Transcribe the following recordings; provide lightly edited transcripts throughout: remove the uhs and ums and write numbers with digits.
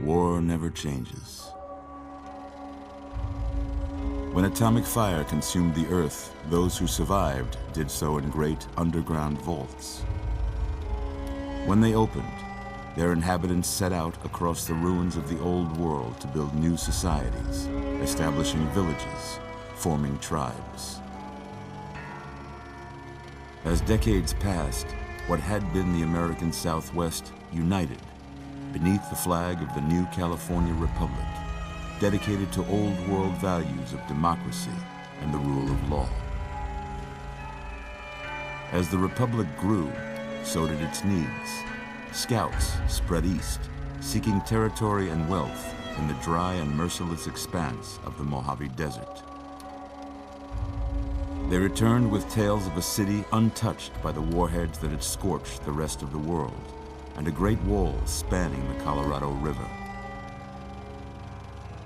war never changes. When atomic fire consumed the Earth, those who survived did so in great underground vaults. When they opened, their inhabitants set out across the ruins of the old world to build new societies, establishing villages, forming tribes. As decades passed, what had been the American Southwest united beneath the flag of the new California Republic, dedicated to old world values of democracy and the rule of law. As the Republic grew, so did its needs. Scouts spread east, seeking territory and wealth in the dry and merciless expanse of the Mojave Desert. They returned with tales of a city untouched by the warheads that had scorched the rest of the world, and a great wall spanning the Colorado River.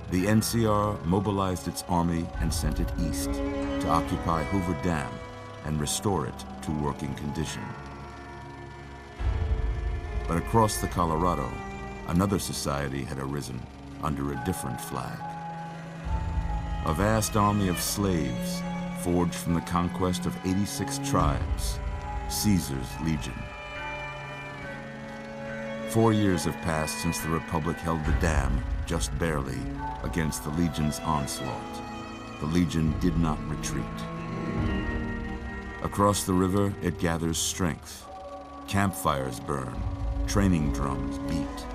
The NCR mobilized its army and sent it east to occupy Hoover Dam and restore it to working condition. But across the Colorado, another society had arisen under a different flag. A vast army of slaves forged from the conquest of 86 tribes, Caesar's Legion. 4 years have passed since the Republic held the dam, just barely, against the Legion's onslaught. The Legion did not retreat. Across the river, it gathers strength. Campfires burn, training drums beat.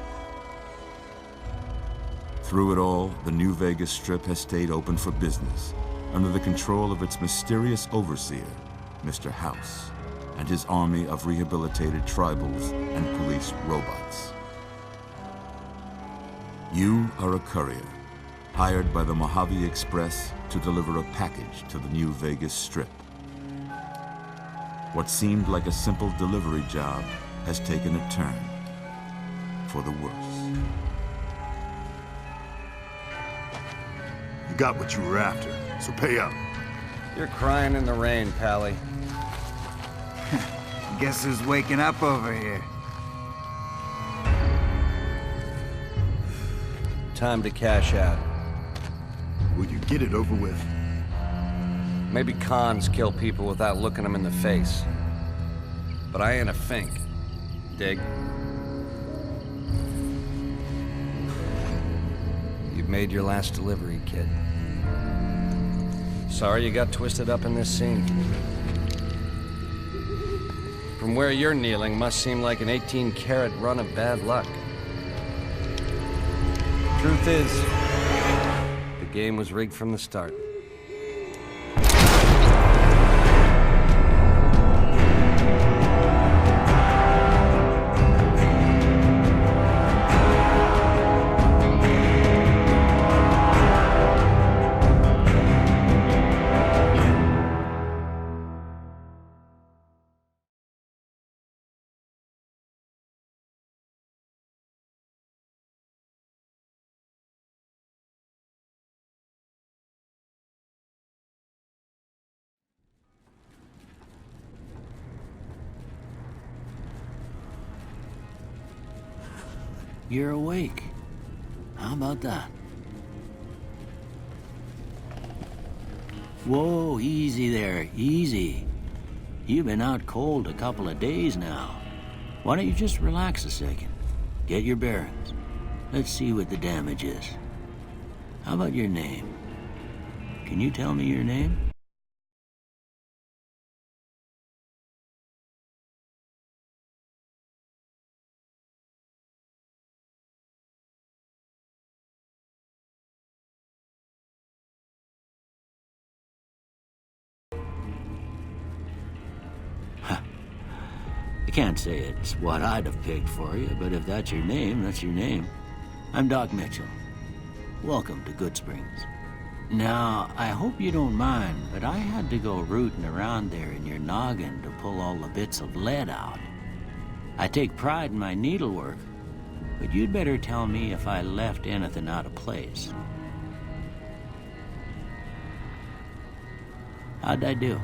Through it all, the New Vegas Strip has stayed open for business, under the control of its mysterious overseer, Mr. House, and his army of rehabilitated tribals and police robots. You are a courier, hired by the Mojave Express to deliver a package to the New Vegas Strip. What seemed like a simple delivery job has taken a turn for the worse. You got what you were after, so pay up. You're crying in the rain, Pally. Guess who's waking up over here? Time to cash out. Will you get it over with? Maybe cons kill people without looking them in the face. But I ain't a fink. Dig? You've made your last delivery, kid. Sorry you got twisted up in this scene. From where you're kneeling must seem like an 18-carat run of bad luck. Truth is, the game was rigged from the start. You're awake. How about that? Whoa, easy there, easy. You've been out cold a couple of days now. Why don't you just relax a second? Get your bearings. Let's see what the damage is. How about your name? Can you tell me your name? I can't say it's what I'd have picked for you, but if that's your name, that's your name. I'm Doc Mitchell. Welcome to Goodsprings. Now, I hope you don't mind, but I had to go rooting around there in your noggin to pull all the bits of lead out. I take pride in my needlework, but you'd better tell me if I left anything out of place. How'd I do?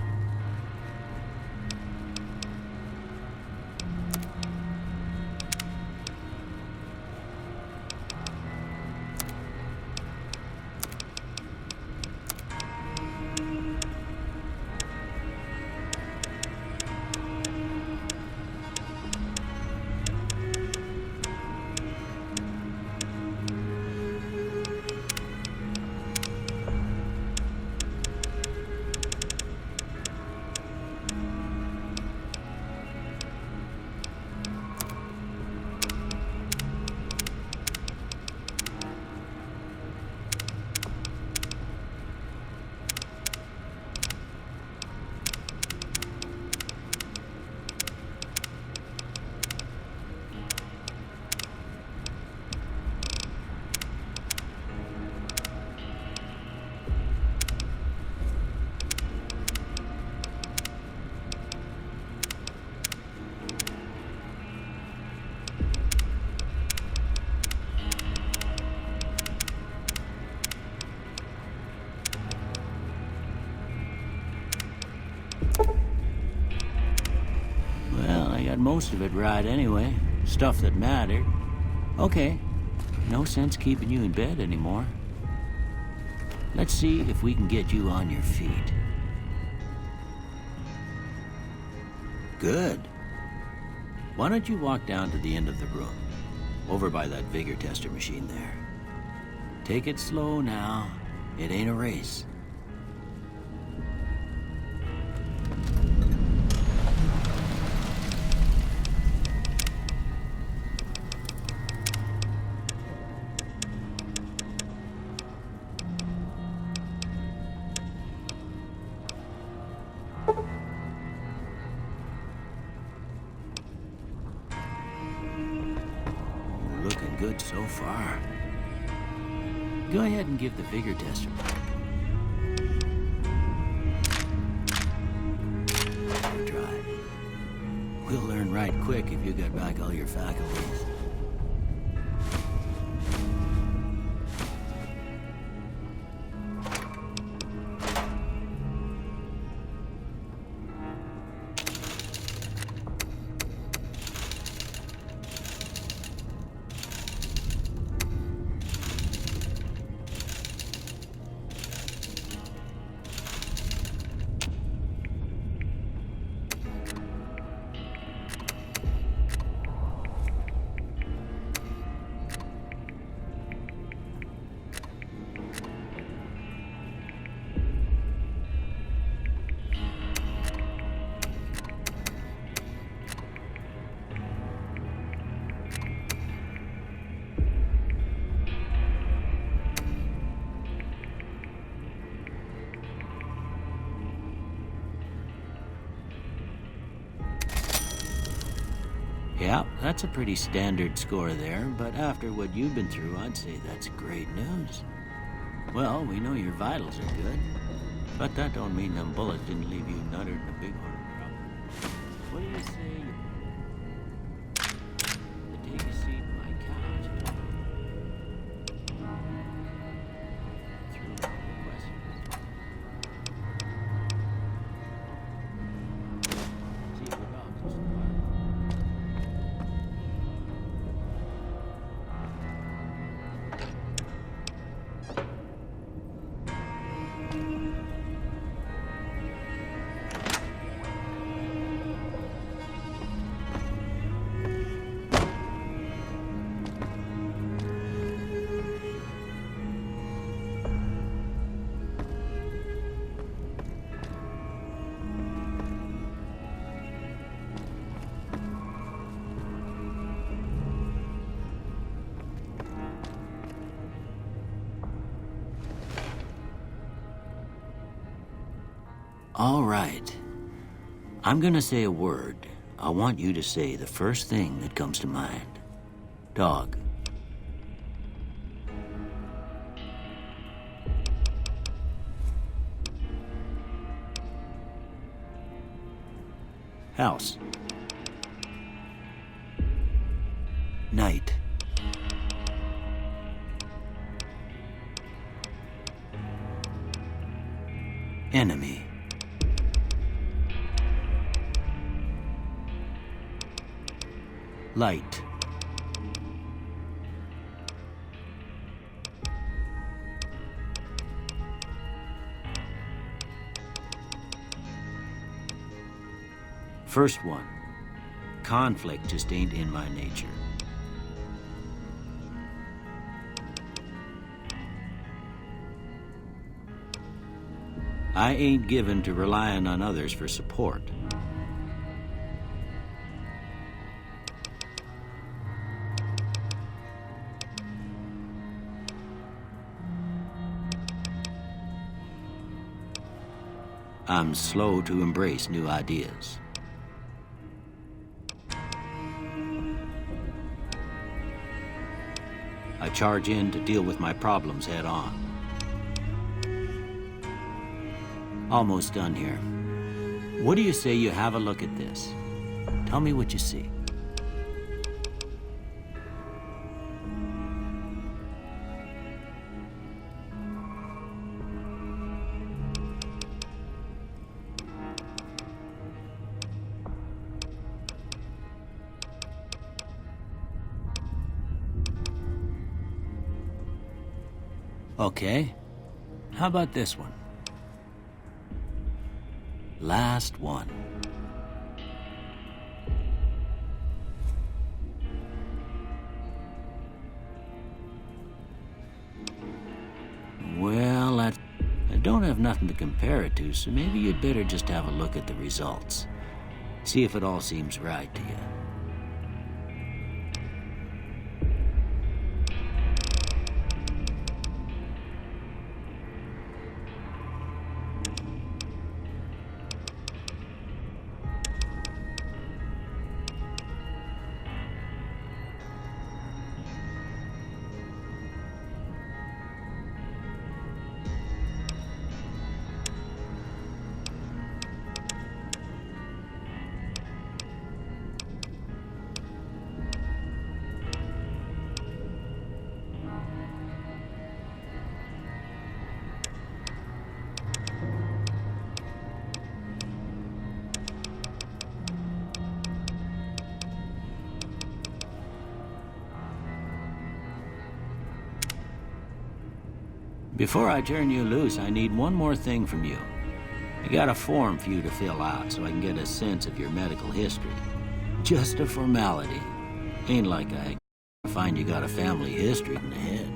most of it right anyway. Stuff that mattered. Okay, no sense keeping you in bed anymore. Let's see if we can get you on your feet. Good. Why don't you walk down to the end of the room, over by that vigor tester machine there. Take it slow now. It ain't a race. Looking good so far. Go ahead and give the vigor tester back. Good try. We'll learn right quick if you get back all your faculties. Yeah, that's a pretty standard score there, but after what you've been through, I'd say that's great news. Well, we know your vitals are good, but that don't mean them bullets didn't leave you nuttered in a big one. What do you say you take a seat on my couch? Through all the questions. See if the dogs are smart. All right. I'm gonna say a word. I want you to say the first thing that comes to mind. Dog. House. Night. Enemy. Light. First one. Conflict just ain't in my nature. I ain't given to relying on others for support. I'm slow to embrace new ideas. I charge in to deal with my problems head on. Almost done here. What do you say you have a look at this? Tell me what you see. Okay. How about this one? Last one. Well, I don't have nothing to compare it to, so maybe you'd better just have a look at the results. See if it all seems right to you. Before I turn you loose, I need one more thing from you. I got a form for you to fill out so I can get a sense of your medical history. Just a formality. Ain't like I find you got a family history in the head.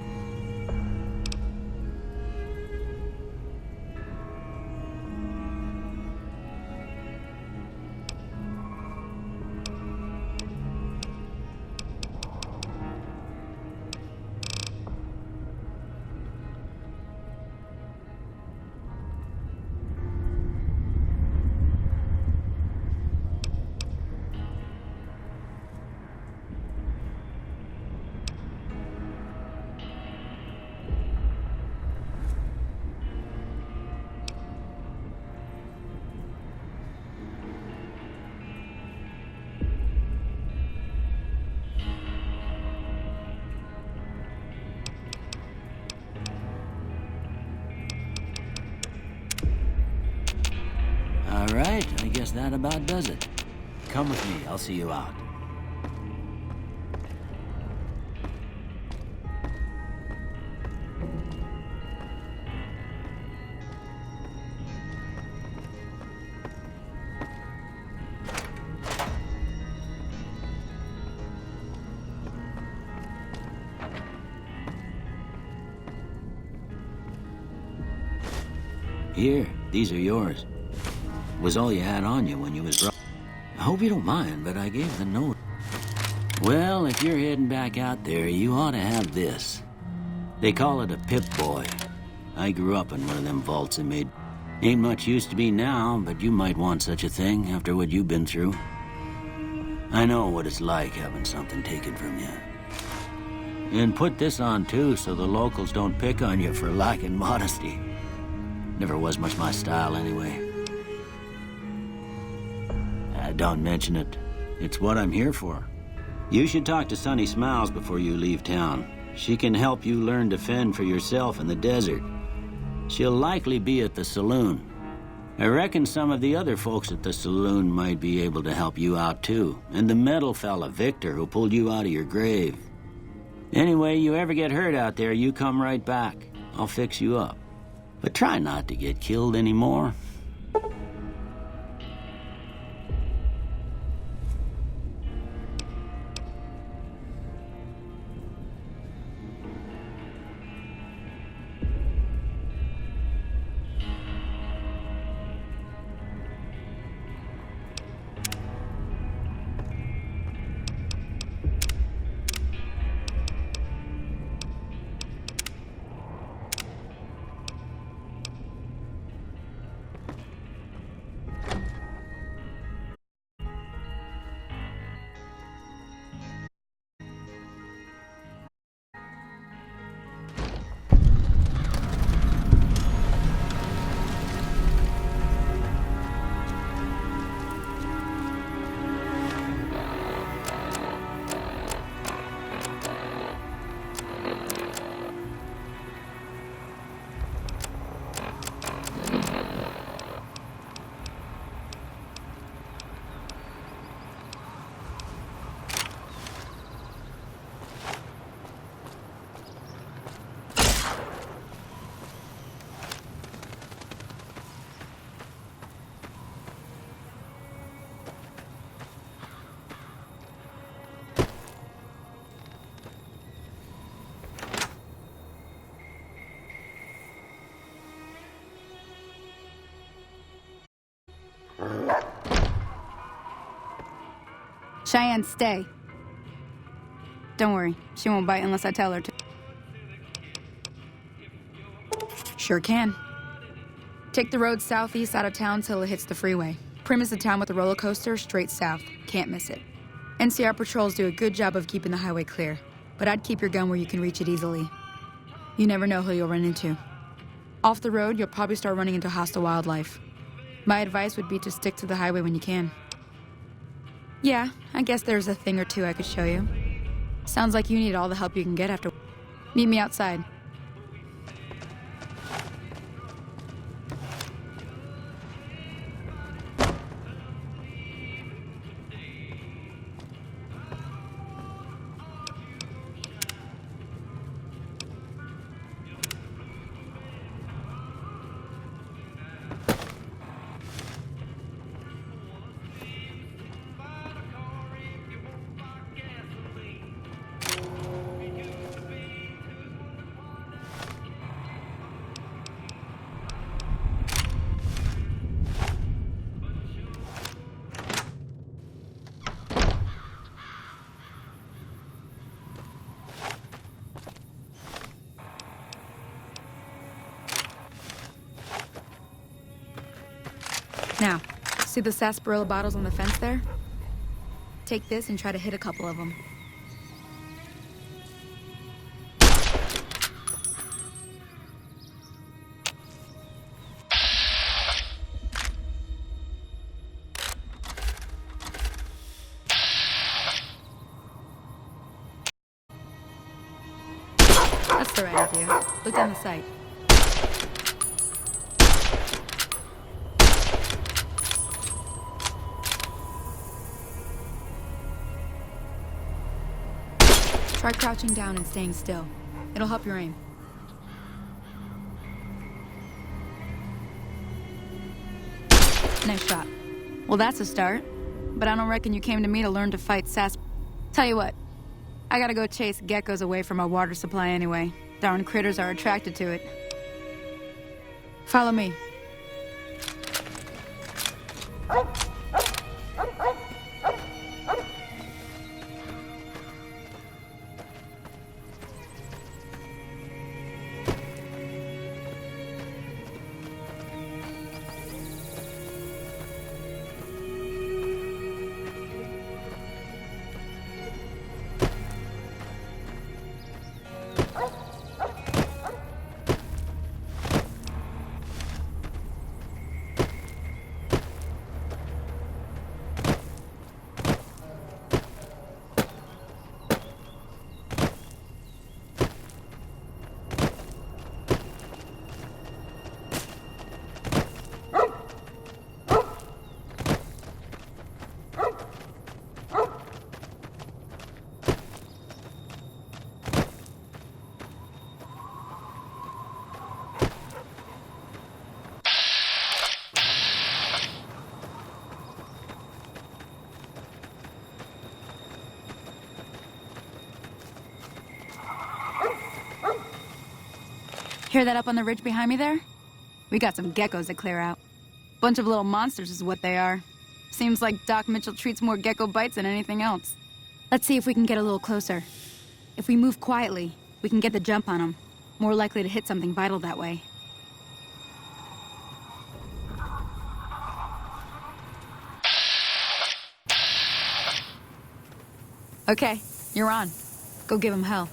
All right, I guess that about does it. Come with me, I'll see you out. Here, these are yours. Was all you had on you when you was brought. I hope you don't mind, but I gave the note. Well, if you're heading back out there, you ought to have this. They call it a Pip-Boy. I grew up in one of them vaults they made. Ain't much use to me now, but you might want such a thing after what you've been through. I know what it's like having something taken from you. And put this on too, so the locals don't pick on you for lacking modesty. Never was much my style anyway. Don't mention it. It's what I'm here for. You should talk to Sunny Smiles before you leave town. She can help you learn to fend for yourself in the desert. She'll likely be at the saloon. I reckon some of the other folks at the saloon might be able to help you out too. And the metal fella, Victor, who pulled you out of your grave. Anyway, you ever get hurt out there, you come right back. I'll fix you up. But try not to get killed anymore. Cheyenne, stay. Don't worry, she won't bite unless I tell her to. Sure can. Take the road southeast out of town till it hits the freeway. Premise the town with a roller coaster straight south. Can't miss it. NCR patrols do a good job of keeping the highway clear, but I'd keep your gun where you can reach it easily. You never know who you'll run into. Off the road, you'll probably start running into hostile wildlife. My advice would be to stick to the highway when you can. Yeah, I guess there's a thing or two I could show you. Sounds like you need all the help you can get after. Meet me outside. Now, see the sarsaparilla bottles on the fence there? Take this and try to hit a couple of them. That's the right idea. Look down the sight. Try crouching down and staying still. It'll help your aim. Nice shot. Well, that's a start. But I don't reckon you came to me to learn to fight Tell you what, I gotta go chase geckos away from our water supply anyway. Darn critters are attracted to it. Follow me. Hear that up on the ridge behind me there? We got some geckos to clear out. Bunch of little monsters is what they are. Seems like Doc Mitchell treats more gecko bites than anything else. Let's see if we can get a little closer. If we move quietly, we can get the jump on them. More likely to hit something vital that way. Okay, you're on. Go give him hell.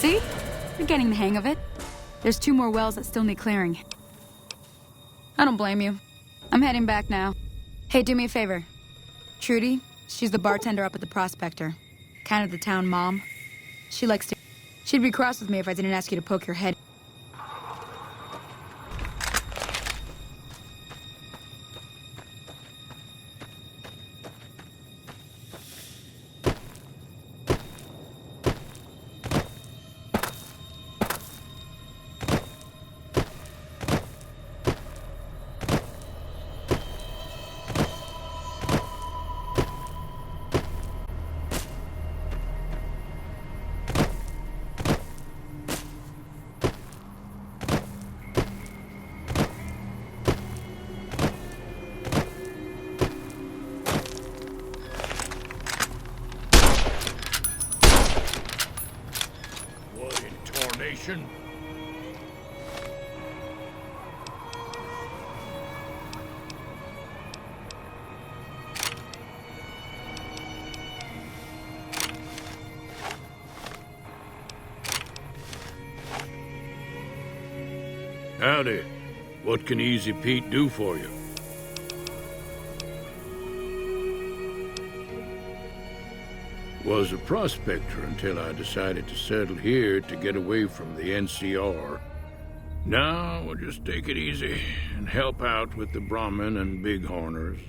See? You're getting the hang of it. There's 2 more wells that still need clearing. I don't blame you. I'm heading back now. Hey, do me a favor. Trudy, She's the bartender up at the Prospector. Kind of the town mom. She likes to... She'd be cross with me if I didn't ask you to poke your head. Howdy. What can Easy Pete do for you? Was a prospector until I decided to settle here to get away from the NCR. Now, we'll just take it easy and help out with the Brahmin and Bighorners.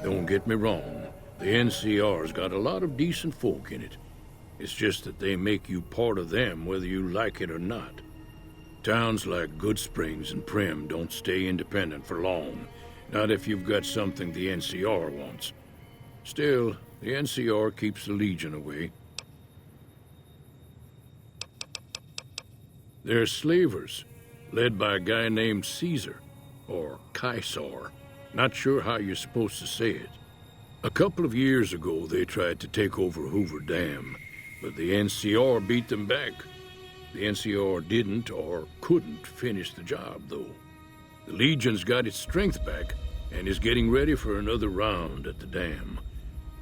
Don't get me wrong, the NCR's got a lot of decent folk in it. It's just that they make you part of them whether you like it or not. Towns like Goodsprings and Prim don't stay independent for long, not if you've got something the NCR wants. Still, the NCR keeps the Legion away. They're slavers, led by a guy named Caesar, or Caesar. Not sure how you're supposed to say it. A couple of years ago, they tried to take over Hoover Dam, but the NCR beat them back. The NCR didn't or couldn't finish the job, though. The Legion's got its strength back and is getting ready for another round at the dam.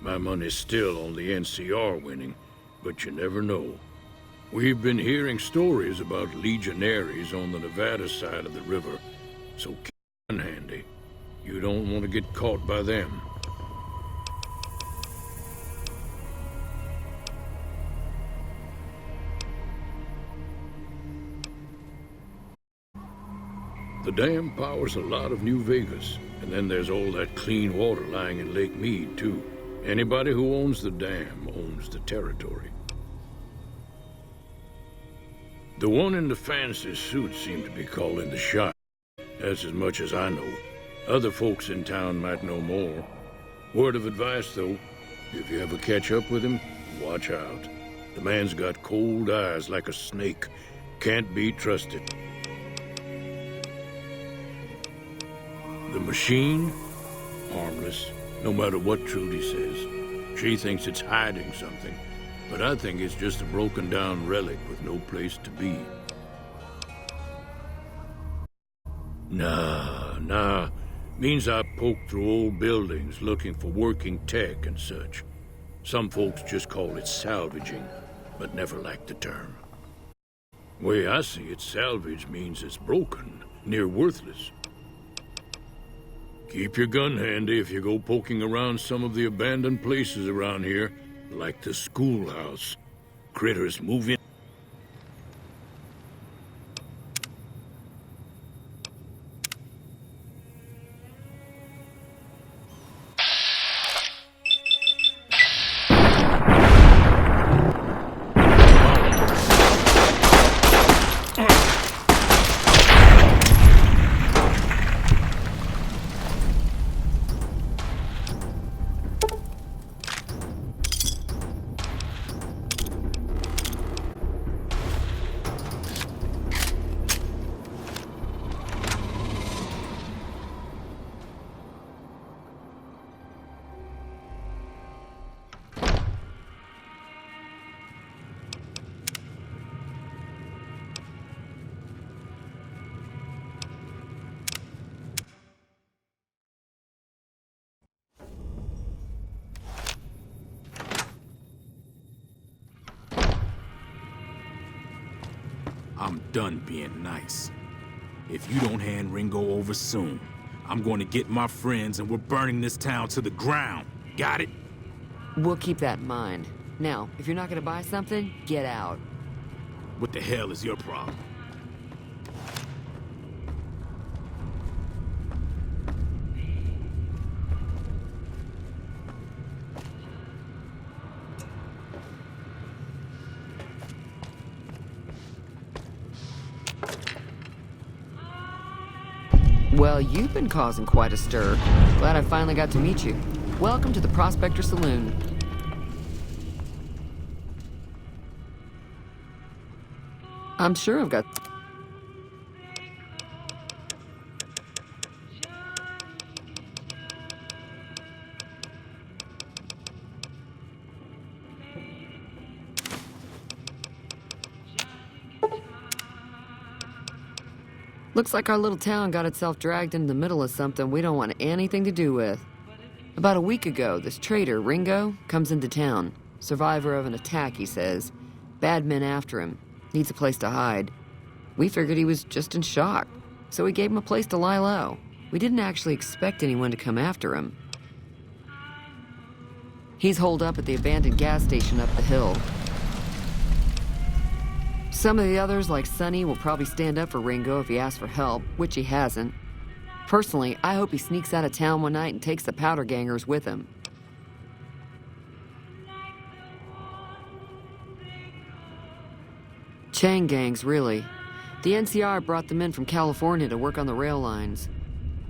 My money's still on the NCR winning, but you never know. We've been hearing stories about legionaries on the Nevada side of the river, so keep on handy. You don't want to get caught by them. The dam powers a lot of New Vegas, and then there's all that clean water lying in Lake Mead, too. Anybody who owns the dam owns the territory. The one in the fancy suit seemed to be calling the shot. That's as much as I know. Other folks in town might know more. Word of advice, though, if you ever catch up with him, watch out. The man's got cold eyes like a snake. Can't be trusted. The machine? Harmless, no matter what Trudy says. She thinks it's hiding something, but I think it's just a broken down relic with no place to be. Nah. Means I poke through old buildings looking for working tech and such. Some folks just call it salvaging, but never liked the term. Way I see it, salvage means it's broken, near worthless. Keep your gun handy if you go poking around some of the abandoned places around here, like the schoolhouse. Critters move in. I'm done being nice. If you don't hand Ringo over soon, I'm going to get my friends and we're burning this town to the ground. Got it? We'll keep that in mind. Now, if you're not gonna buy something, get out. What the hell is your problem? Well, you've been causing quite a stir. Glad I finally got to meet you. Welcome to the Prospector Saloon. I'm sure I've got... Looks like our little town got itself dragged into the middle of something we don't want anything to do with. About a week ago, this trader, Ringo, comes into town. Survivor of an attack, he says. Bad men after him. Needs a place to hide. We figured he was just in shock, so we gave him a place to lie low. We didn't actually expect anyone to come after him. He's holed up at the abandoned gas station up the hill. Some of the others, like Sonny, will probably stand up for Ringo if he asks for help, which he hasn't. Personally, I hope he sneaks out of town one night and takes the powder gangers with him. Chain gangs, really. The NCR brought them in from California to work on the rail lines.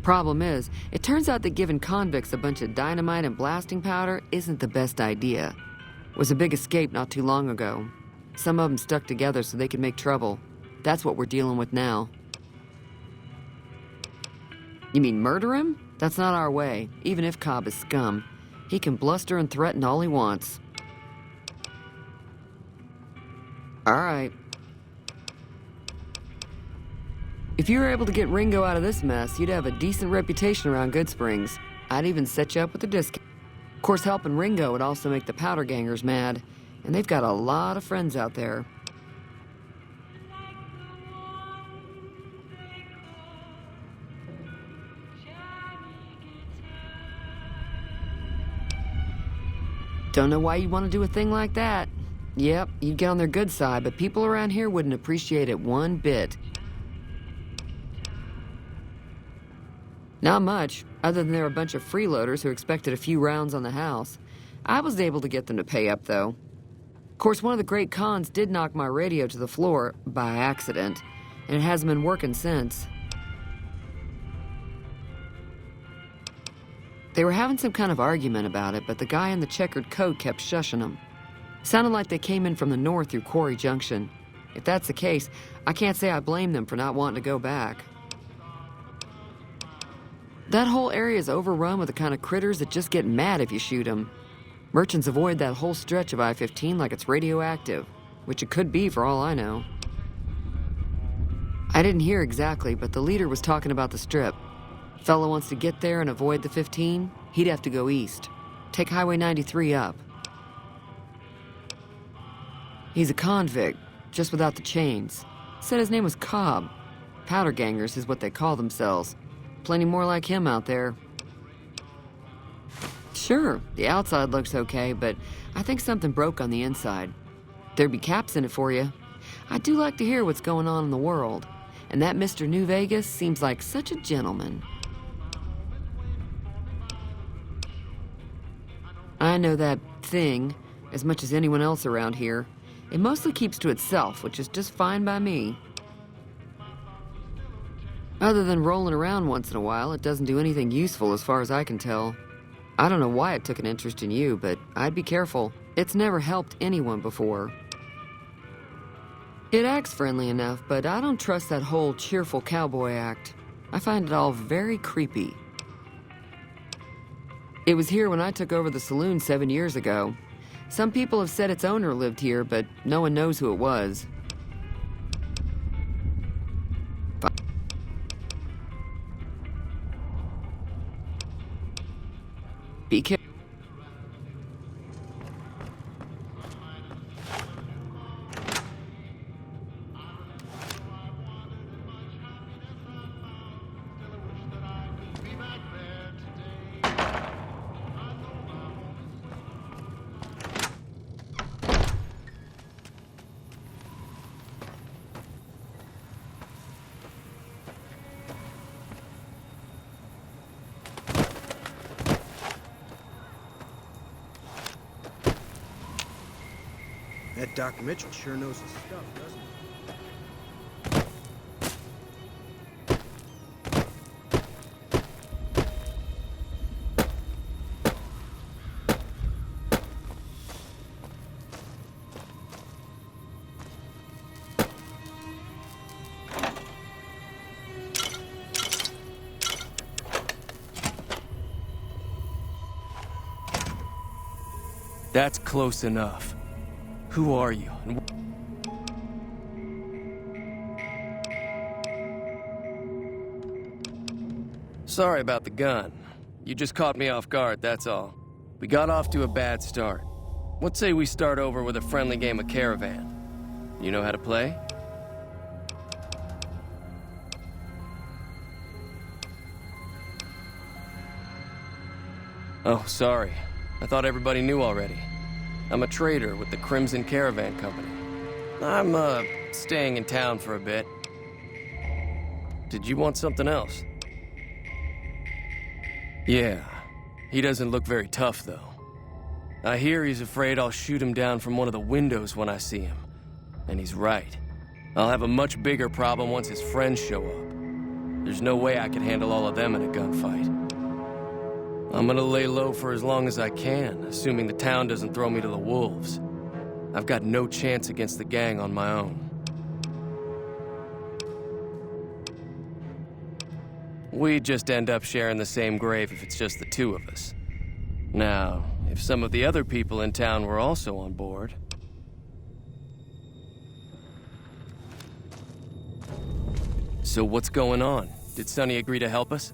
Problem is, it turns out that giving convicts a bunch of dynamite and blasting powder isn't the best idea. It was a big escape not too long ago. Some of them stuck together so they could make trouble. That's what we're dealing with now. You mean murder him? That's not our way, even if Cobb is scum. He can bluster and threaten all he wants. All right. If you were able to get Ringo out of this mess, you'd have a decent reputation around Goodsprings. I'd even set you up with a discount. Of course, helping Ringo would also make the powder gangers mad, and they've got a lot of friends out there. Don't know why you'd want to do a thing like that. Yep, you'd get on their good side, but people around here wouldn't appreciate it one bit. Not much, other than they're a bunch of freeloaders who expected a few rounds on the house. I was able to get them to pay up, though. Of course, one of the great cons did knock my radio to the floor, by accident, and it hasn't been working since. They were having some kind of argument about it, but the guy in the checkered coat kept shushing them. Sounded like they came in from the north through Quarry Junction. If that's the case, I can't say I blame them for not wanting to go back. That whole area is overrun with the kind of critters that just get mad if you shoot them. Merchants avoid that whole stretch of I-15 like it's radioactive, which it could be for all I know. I didn't hear exactly, but the leader was talking about the strip. Fellow wants to get there and avoid the 15, he'd have to go east. Take Highway 93 up. He's a convict, just without the chains. Said his name was Cobb. Powder gangers is what they call themselves. Plenty more like him out there. Sure, the outside looks okay, but I think something broke on the inside. There'd be caps in it for you. I do like to hear what's going on in the world, and that Mr. New Vegas seems like such a gentleman. I know that thing as much as anyone else around here. It mostly keeps to itself, which is just fine by me. Other than rolling around once in a while, it doesn't do anything useful as far as I can tell. I don't know why it took an interest in you, but I'd be careful. It's never helped anyone before. It acts friendly enough, but I don't trust that whole cheerful cowboy act. I find it all very creepy. It was here when I took over the saloon 7 years ago. Some people have said its owner lived here, but no one knows who it was. Be careful. That Doc Mitchell sure knows his stuff, doesn't he? That's close enough. Who are you? Sorry about the gun. You just caught me off guard, that's all. We got off to a bad start. Let's say we start over with a friendly game of Caravan. You know how to play? Oh, sorry. I thought everybody knew already. I'm a trader with the Crimson Caravan Company. I'm, staying in town for a bit. Did you want something else? Yeah. He doesn't look very tough, though. I hear he's afraid I'll shoot him down from one of the windows when I see him. And he's right. I'll have a much bigger problem once his friends show up. There's no way I can handle all of them in a gunfight. I'm gonna lay low for as long as I can, assuming the town doesn't throw me to the wolves. I've got no chance against the gang on my own. We'd just end up sharing the same grave if it's just the two of us. Now, if some of the other people in town were also on board... So what's going on? Did Sonny agree to help us?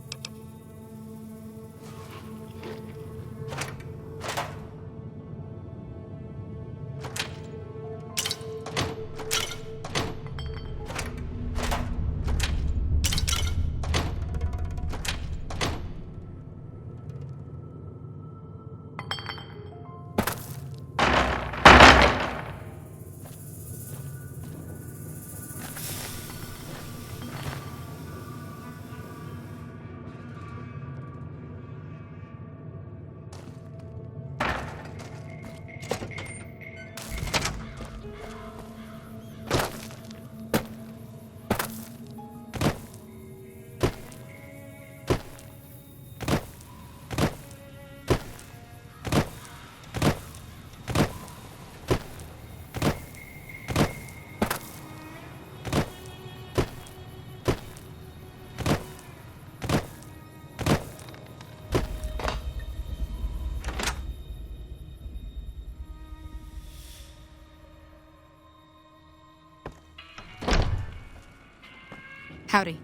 Howdy.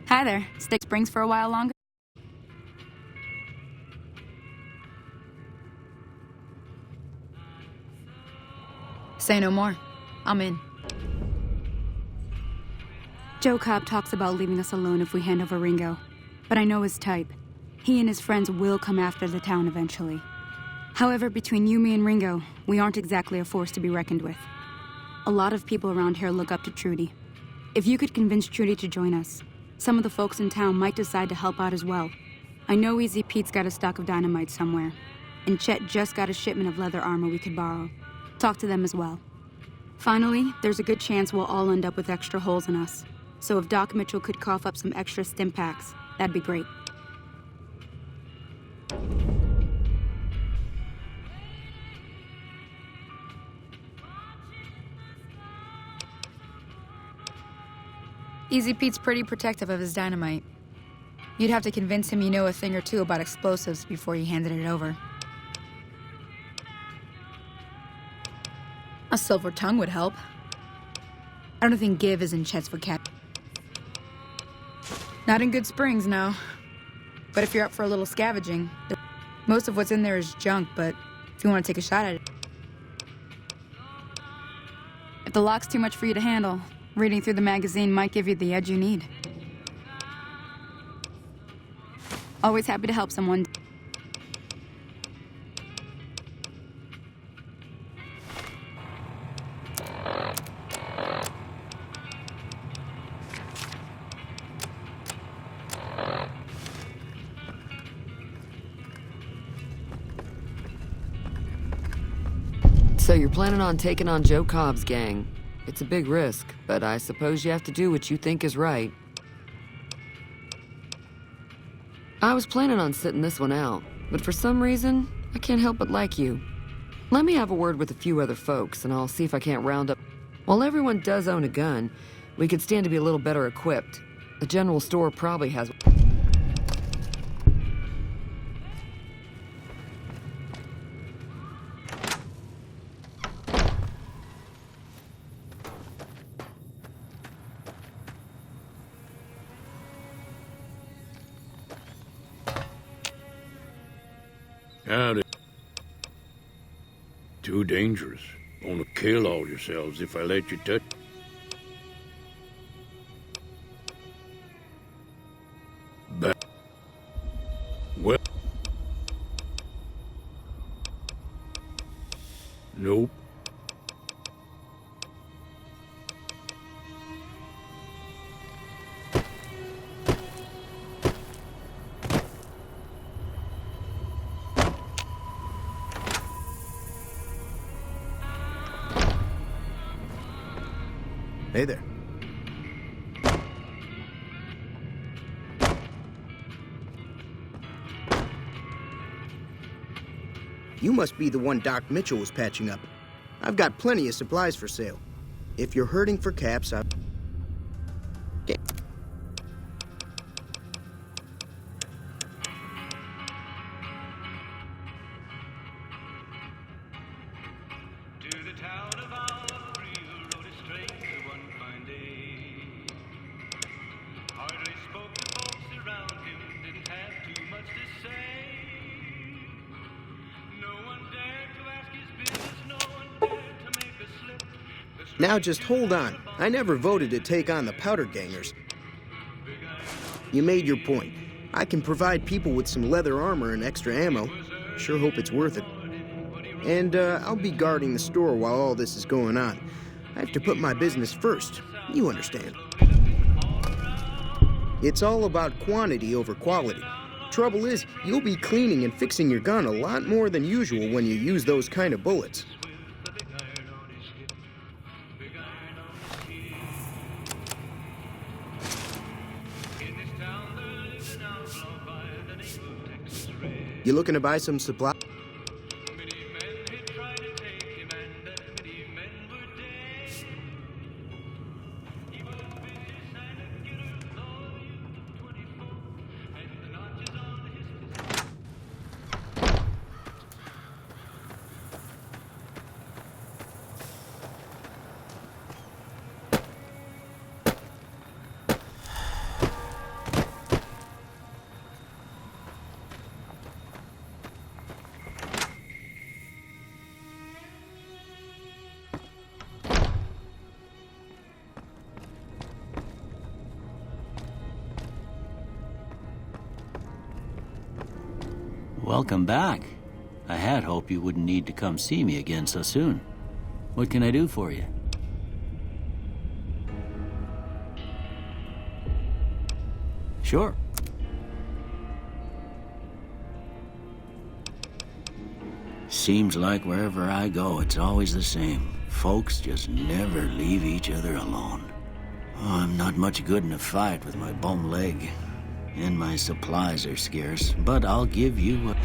Hi there. Stick Springs for a while longer? Say no more. I'm in. Joe Cobb talks about leaving us alone if we hand over Ringo. But I know his type. He and his friends will come after the town eventually. However, between you, me, and Ringo, we aren't exactly a force to be reckoned with. A lot of people around here look up to Trudy. If you could convince Trudy to join us, some of the folks in town might decide to help out as well. I know Easy Pete's got a stock of dynamite somewhere, and Chet just got a shipment of leather armor we could borrow. Talk to them as well. Finally, there's a good chance we'll all end up with extra holes in us. So if Doc Mitchell could cough up some extra stim packs, that'd be great. Easy Pete's pretty protective of his dynamite. You'd have to convince him you know a thing or two about explosives before you handed it over. A silver tongue would help. I don't think give is in Chet's vocabulary. Not in Good Springs, no. But if you're up for a little scavenging, most of what's in there is junk, but if you want to take a shot at it. If the lock's too much for you to handle, reading through the magazine might give you the edge you need. Always happy to help someone. So you're planning on taking on Joe Cobb's gang. It's a big risk, but I suppose you have to do what you think is right. I was planning on sitting this one out, but for some reason, I can't help but like you. Let me have a word with a few other folks, and I'll see if I can't round up... While everyone does own a gun, we could stand to be a little better equipped. The general store probably has... Howdy. Too dangerous. Gonna kill all yourselves if I let you touch. But... Well... Nope. Hey there. You must be the one Doc Mitchell was patching up. I've got plenty of supplies for sale. If you're hurting for caps, I... Now just hold on. I never voted to take on the Powder Gangers. You made your point. I can provide people with some leather armor and extra ammo. Sure hope it's worth it. And I'll be guarding the store while all this is going on. I have to put my business first. You understand. It's all about quantity over quality. Trouble is, you'll be cleaning and fixing your gun a lot more than usual when you use those kind of bullets. You looking to buy some supply? Welcome back. I had hoped you wouldn't need to come see me again so soon. What can I do for you? Sure. Seems like wherever I go, it's always the same. Folks just never leave each other alone. Oh, I'm not much good in a fight with my bum leg. And my supplies are scarce, but I'll give you a...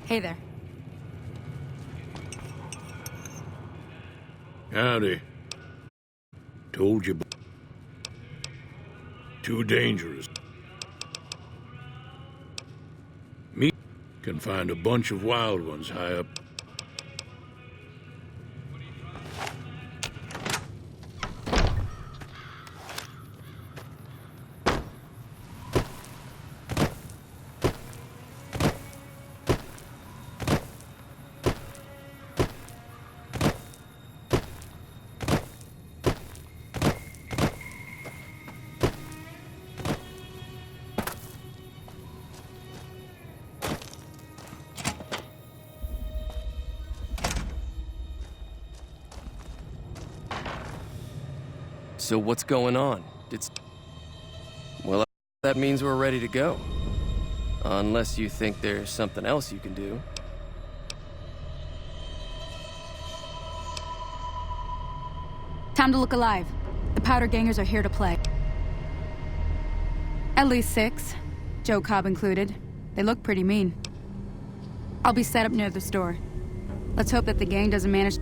Hey there. Howdy. Told you. Too dangerous. Me? Can find a bunch of wild ones high up. So what's going on? Well, that means we're ready to go. Unless you think there's something else you can do. Time to look alive. The powder gangers are here to play. At least 6, Joe Cobb included. They look pretty mean. I'll be set up near the store. Let's hope that the gang doesn't manage...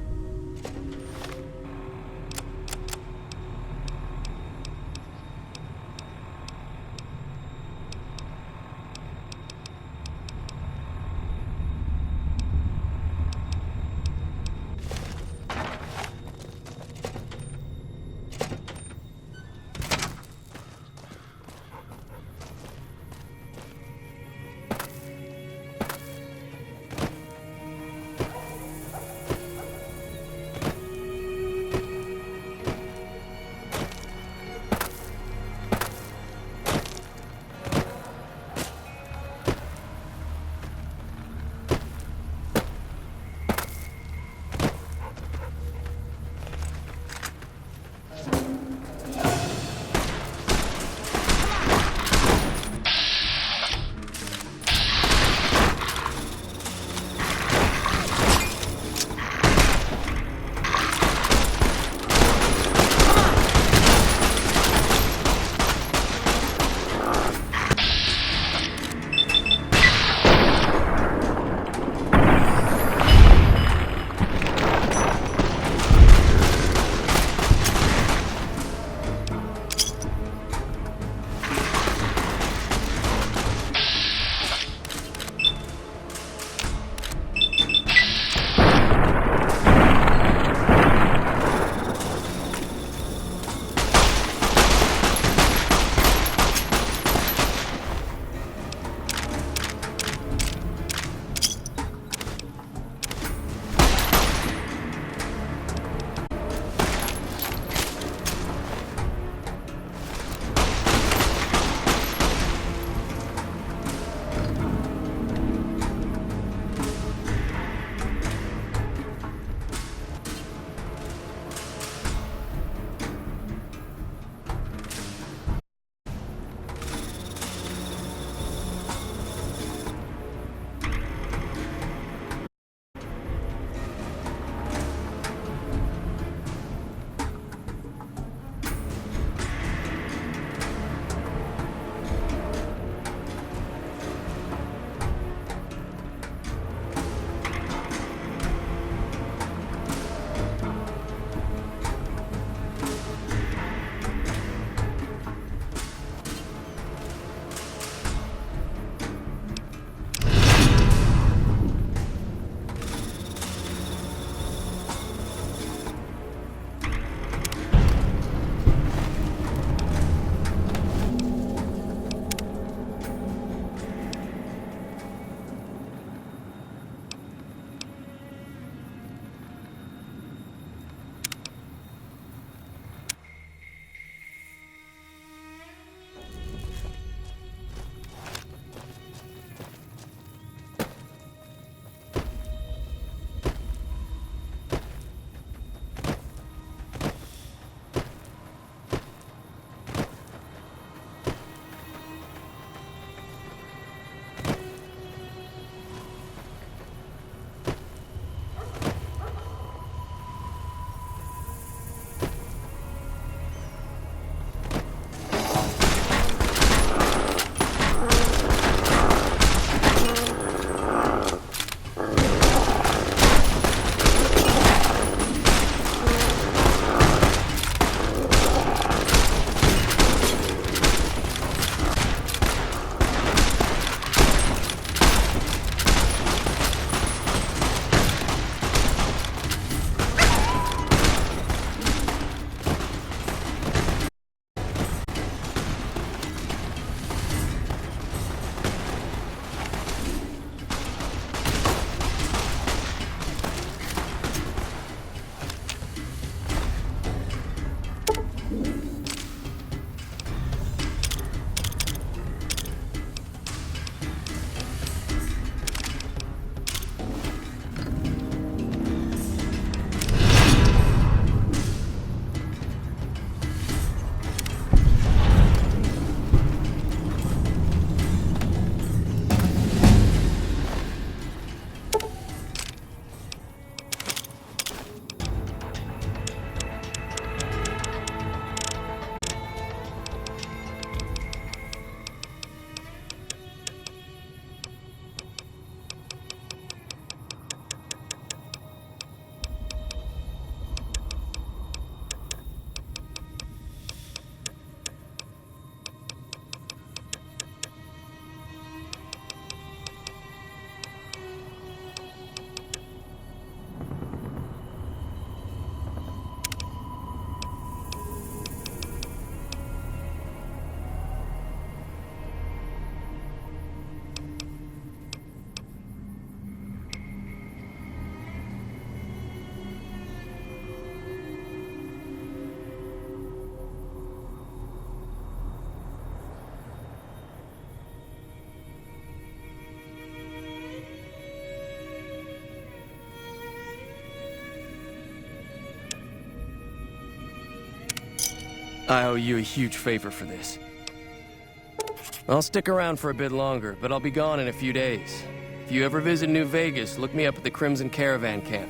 I owe you a huge favor for this. I'll stick around for a bit longer, but I'll be gone in a few days. If you ever visit New Vegas, look me up at the Crimson Caravan Camp.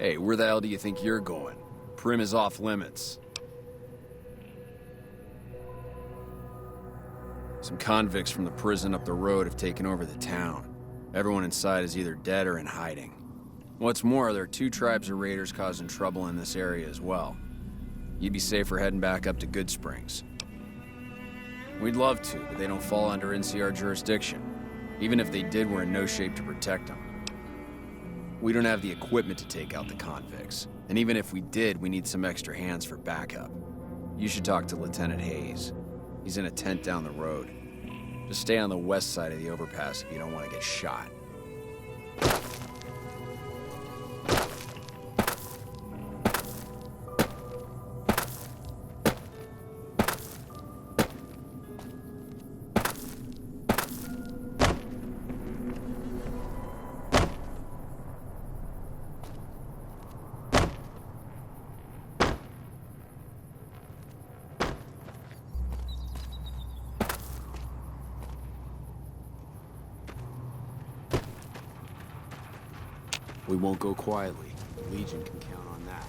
Hey, where the hell do you think you're going? Prim is off limits. Some convicts from the prison up the road have taken over the town. Everyone inside is either dead or in hiding. What's more, there are 2 tribes of raiders causing trouble in this area as well. You'd be safer heading back up to Goodsprings. We'd love to, but they don't fall under NCR jurisdiction. Even if they did, we're in no shape to protect them. We don't have the equipment to take out the convicts. And even if we did, we need some extra hands for backup. You should talk to Lieutenant Hayes. He's in a tent down the road. Just stay on the west side of the overpass if you don't want to get shot. We won't go quietly. The Legion can count on that.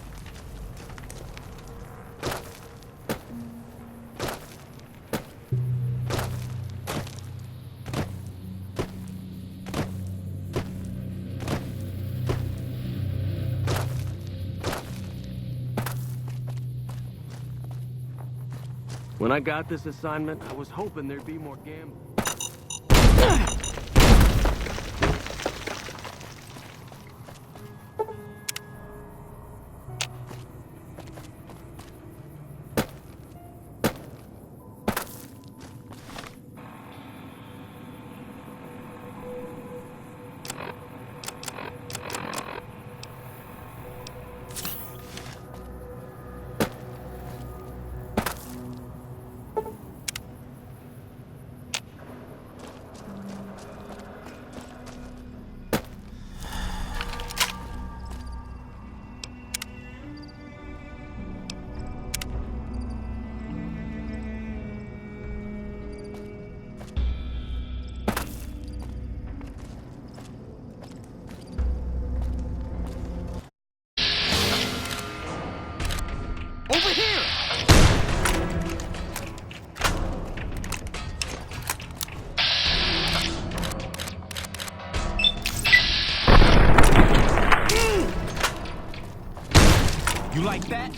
When I got this assignment, I was hoping there'd be more gambling. You like that?